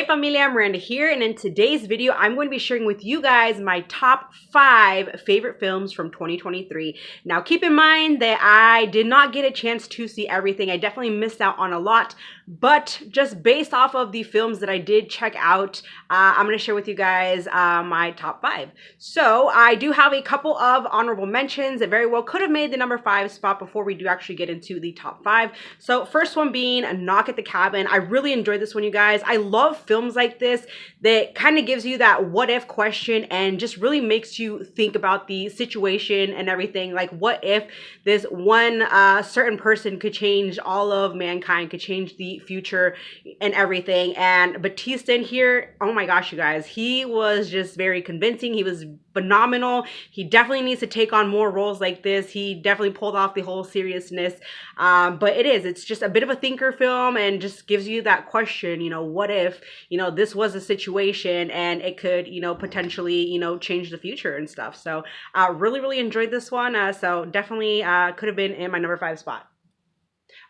familia, Miranda here, and in today's video, I'm going to be sharing with you guys my top 5 favorite films from 2023. Now, keep in mind that I did not get a chance to see everything. I definitely missed out on a lot, but just based off of the films that I did check out, I'm going to share with you guys my top 5. So, I do have a couple of honorable mentions that very well could have made the number 5 spot before we do actually get into the top 5. So, first one being A Knock at the Cabin. I really enjoyed this one, you guys. I love films like this that kind of gives you that what if question and just really makes you think about the situation and everything. Like, what if this one certain person could change all of mankind, could change the future and everything. And Batista in here, oh my gosh, you guys, he was just very convincing. He was phenomenal. He definitely needs to take on more roles like this. He definitely pulled off the whole seriousness. But it's just a bit of a thinker film and just gives you that question, you know, what if, you know, this was a situation and it could, you know, potentially, you know, change the future and stuff. So really enjoyed this one. So definitely could have been in my number 5 spot.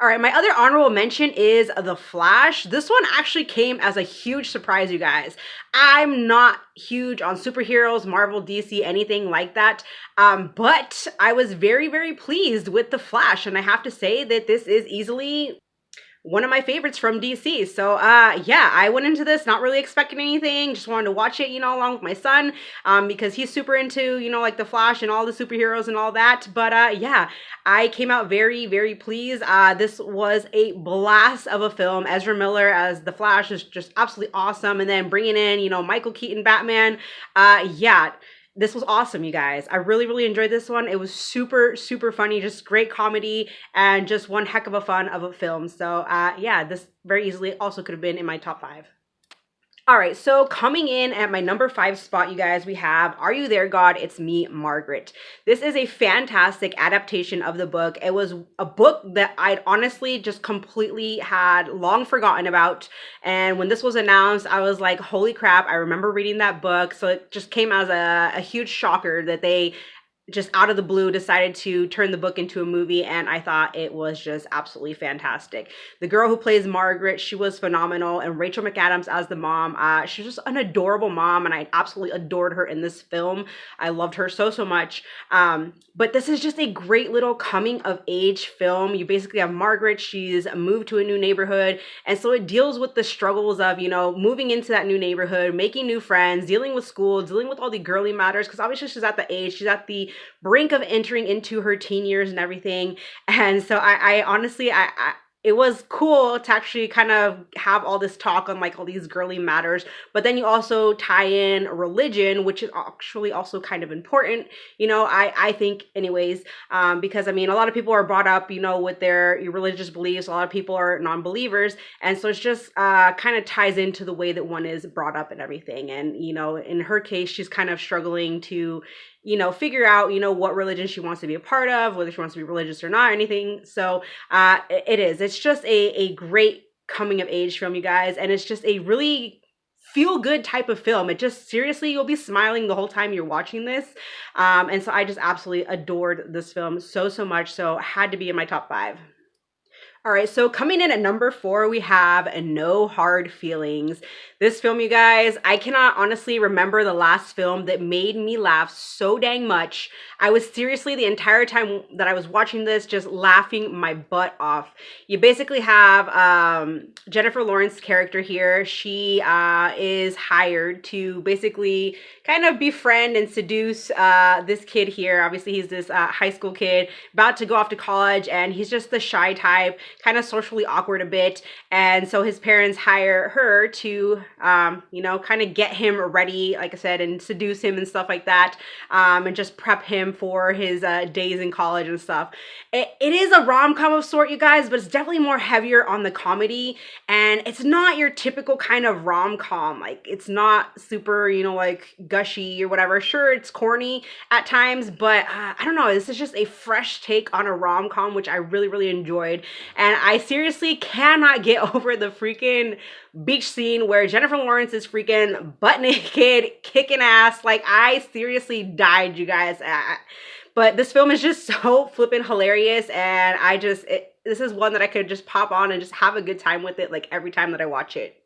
All right, my other honorable mention is The Flash. This one actually came as a huge surprise, you guys. I'm not huge on superheroes, Marvel, DC, anything like that. But I was very pleased with The Flash. And I have to say that this is easily one of my favorites from DC. So yeah, I went into this not really expecting anything, just wanted to watch it, you know, along with my son, because he's super into, you know, like The Flash and all the superheroes and all that. But yeah, I came out very pleased. This was a blast of a film. Ezra Miller as The Flash is just absolutely awesome, and then bringing in, you know, Michael Keaton Batman. Yeah, this was awesome, you guys. I really enjoyed this one. It was super funny, just great comedy, and just one heck of a fun of a film. So yeah, this very easily also could have been in my top 5. All right, so coming in at my number 5 spot, you guys, we have Are You There, God? It's Me, Margaret. This is a fantastic adaptation of the book. It was a book that I'd honestly just completely had long forgotten about. And when this was announced, I was like, holy crap, I remember reading that book. So it just came as a huge shocker that they just out of the blue decided to turn the book into a movie, and I thought it was just absolutely fantastic. The girl who plays Margaret, she was phenomenal, and Rachel McAdams as the mom, she's just an adorable mom, and I absolutely adored her in this film. I loved her so much. But this is just a great little coming of age film. You basically have Margaret, she's moved to a new neighborhood, and so it deals with the struggles of, you know, moving into that new neighborhood, making new friends, dealing with school, dealing with all the girly matters, because obviously she's at the age, she's at the brink of entering into her teen years and everything. And so I honestly, it was cool to actually kind of have all this talk on like all these girly matters, but then you also tie in religion, which is actually also kind of important, you know, I think anyways, because I mean, a lot of people are brought up, you know, with their religious beliefs. A lot of people are non-believers. And so it's just kind of ties into the way that one is brought up and everything. And, you know, in her case, she's kind of struggling to, you know, figure out, you know, what religion she wants to be a part of, whether she wants to be religious or not, or anything. So it's just a great coming of age film, you guys. And it's just a really feel good type of film. It just, seriously, you'll be smiling the whole time you're watching this. And so I just absolutely adored this film so much. So it had to be in my top 5. All right, so coming in at number 4, we have No Hard Feelings. This film, you guys, I cannot honestly remember the last film that made me laugh so dang much. I was seriously, the entire time that I was watching this, just laughing my butt off. You basically have Jennifer Lawrence's character here. She is hired to basically kind of befriend and seduce this kid here. Obviously, he's this high school kid about to go off to college, and he's just the shy type, kind of socially awkward a bit. And so his parents hire her to, you know, kind of get him ready, like I said, and seduce him and stuff like that, and just prep him for his days in college and stuff. It is a rom-com of sort, you guys, but it's definitely more heavier on the comedy, and it's not your typical kind of rom-com. Like, it's not super, you know, like gushy or whatever. Sure, it's corny at times, but I don't know, this is just a fresh take on a rom-com, which I really enjoyed. And I seriously cannot get over the freaking beach scene where Jennifer Lawrence is freaking butt naked, kicking ass. Like, I seriously died, you guys. But this film is just so flippin' hilarious, and this is one that I could just pop on and just have a good time with it, like, every time that I watch it.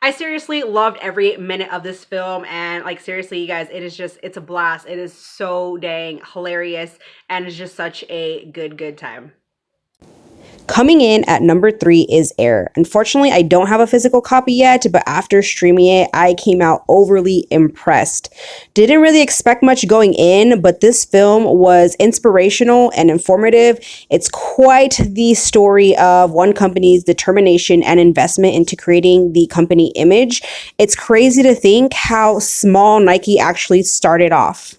I seriously loved every minute of this film, and like seriously, you guys, it's a blast. It is so dang hilarious, and it's just such a good time. Coming in at number 3 is Air. Unfortunately, I don't have a physical copy yet, but after streaming it, I came out overly impressed. Didn't really expect much going in, but this film was inspirational and informative. It's quite the story of one company's determination and investment into creating the company image. It's crazy to think how small Nike actually started off.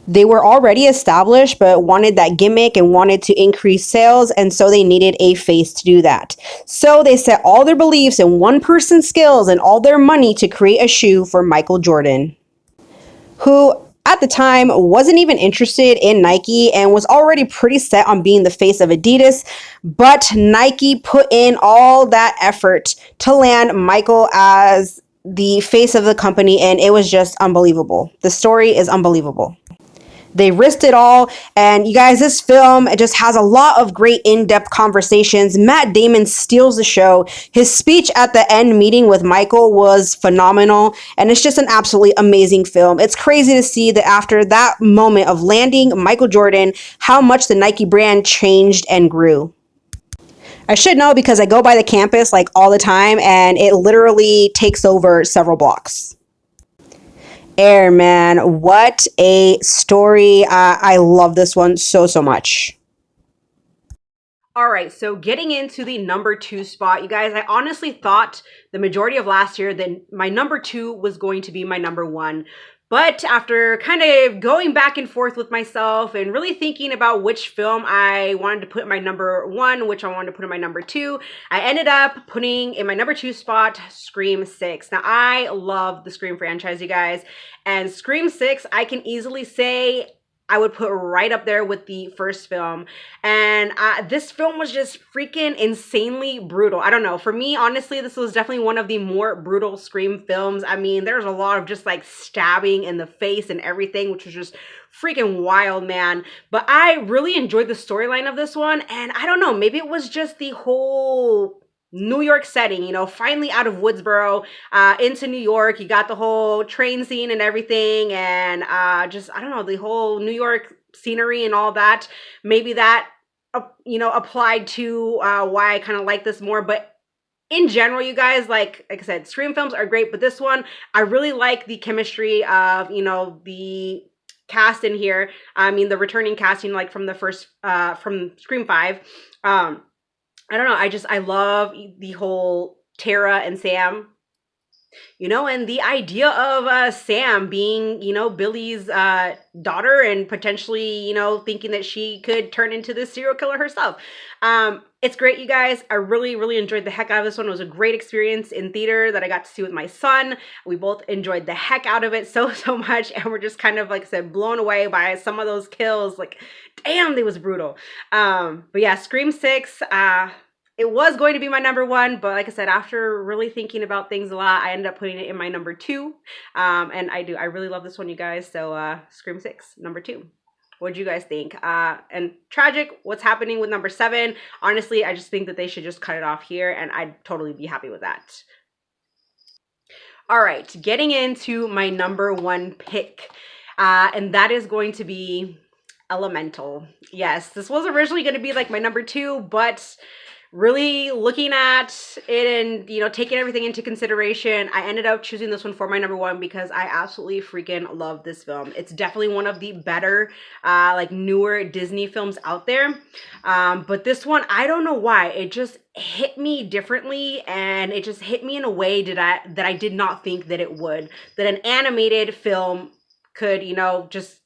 They were already established, but wanted that gimmick and wanted to increase sales, and so they needed a face to do that. So they set all their beliefs in one person's skills and all their money to create a shoe for Michael Jordan, who at the time wasn't even interested in Nike and was already pretty set on being the face of Adidas, but Nike put in all that effort to land Michael as the face of the company, and it was just unbelievable. The story is unbelievable. They risked it all. And you guys, this film, it just has a lot of great in-depth conversations. Matt Damon steals the show. His speech at the end meeting with Michael was phenomenal. And it's just an absolutely amazing film. It's crazy to see that after that moment of landing Michael Jordan, how much the Nike brand changed and grew. I should know because I go by the campus like all the time, and it literally takes over several blocks. Air, man, what a story. I love this one so much. All right, so getting into the number 2 spot, you guys, I honestly thought the majority of last year that my number 2 was going to be my number 1. But after kind of going back and forth with myself and really thinking about which film I wanted to put in my number 1, which I wanted to put in my number 2, I ended up putting in my number 2 spot Scream 6. Now, I love the Scream franchise, you guys. And Scream 6, I can easily say I would put right up there with the first film. And this film was just freaking insanely brutal. I don't know. For me, honestly, this was definitely one of the more brutal Scream films. I mean, there's a lot of just like stabbing in the face and everything, which was just freaking wild, man. But I really enjoyed the storyline of this one. And I don't know, maybe it was just the whole New York setting, you know, finally out of Woodsboro into New York. You got the whole train scene and everything, and just, I don't know, the whole New York scenery and all that. Maybe that, you know, applied to why I kind of like this more. But in general, you guys, like I said, Scream films are great, but this one, I really like the chemistry of, you know, the cast in here. I mean, the returning casting, like from the first, from Scream 5. I don't know. I love the whole Tara and Sam, you know, and the idea of Sam being, you know, Billy's daughter and potentially, you know, thinking that she could turn into this serial killer herself. It's great, you guys. I really enjoyed the heck out of this one. It was a great experience in theater that I got to see with my son. We both enjoyed the heck out of it so much, and we're just kind of, like I said, blown away by some of those kills. Like, damn, they was brutal. But yeah, Scream 6, it was going to be my number 1, but like I said, after really thinking about things a lot, I ended up putting it in my number 2. And I really love this one, you guys. So Scream 6, number 2. What do you guys think? And tragic, what's happening with number 7? Honestly, I just think that they should just cut it off here, and I'd totally be happy with that. All right, getting into my number 1 pick, and that is going to be Elemental. Yes, this was originally going to be like my number 2, but really looking at it and, you know, taking everything into consideration, I ended up choosing this one for my number 1 because I absolutely freaking love this film. It's definitely one of the better, like newer Disney films out there. But this one, I don't know why, it just hit me differently, and it just hit me in a way that I did not think that it would. That an animated film could, you know, just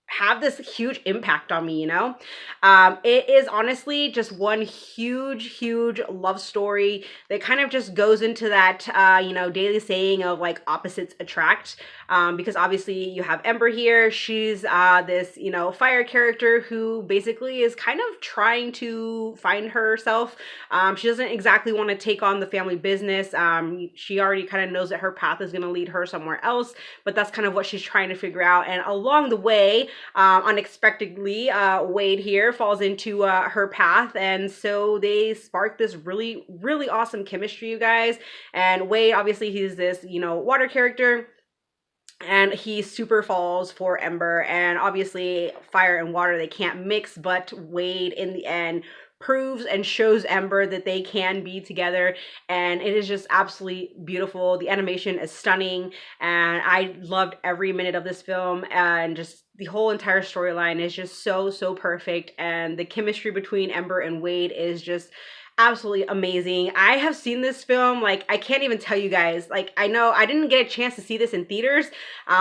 have this huge impact on me, you know. It is honestly just one huge love story that kind of just goes into that you know, daily saying of like opposites attract, because obviously you have Ember here. She's this, you know, fire character who basically is kind of trying to find herself. She doesn't exactly want to take on the family business. She already kind of knows that her path is going to lead her somewhere else, but that's kind of what she's trying to figure out. And along the way, unexpectedly, Wade here falls into her path, and so they spark this really, really awesome chemistry, you guys. And Wade, obviously, he's this, you know, water character, and he super falls for Ember, and obviously fire and water, they can't mix, but Wade in the end proves and shows Ember that they can be together, and it is just absolutely beautiful. The animation is stunning, and I loved every minute of this film, and just the whole entire storyline is just so perfect, and the chemistry between Ember and Wade is just absolutely amazing. I have seen this film, like, I can't even tell you guys. Like, I know I didn't get a chance to see this in theaters,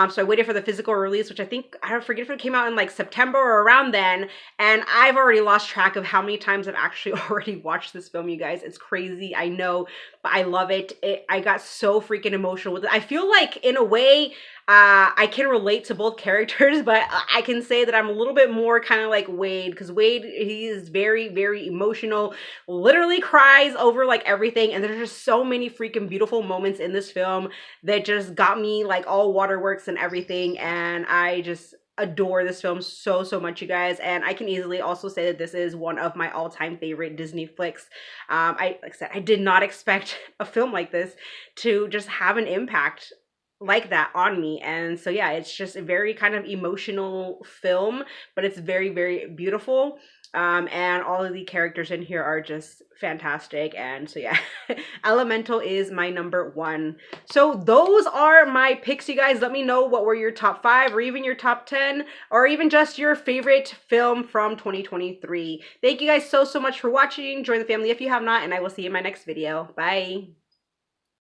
so I waited for the physical release, which I think, I don't forget if it came out in like September or around then, and I've already lost track of how many times I've actually already watched this film, you guys. It's crazy, I know, but I love it. I got so freaking emotional with it. I feel like, in a way, I can relate to both characters, but I can say that I'm a little bit more kind of like Wade, because Wade, he is very emotional, literally cries over like everything, and there's just so many freaking beautiful moments in this film that just got me like all waterworks and everything, and I just adore this film so much, you guys. And I can easily also say that this is one of my all-time favorite Disney flicks. Like I said, I did not expect a film like this to just have an impact like that on me, and so yeah, it's just a very kind of emotional film, but it's very beautiful, and all of the characters in here are just fantastic. And so yeah, Elemental is my #1. So those are my picks, you guys. Let me know what were your top 5, or even your top 10, or even just your favorite film from 2023. Thank you guys so much for watching. Join the family if you have not, and I will see you in my next video. Bye.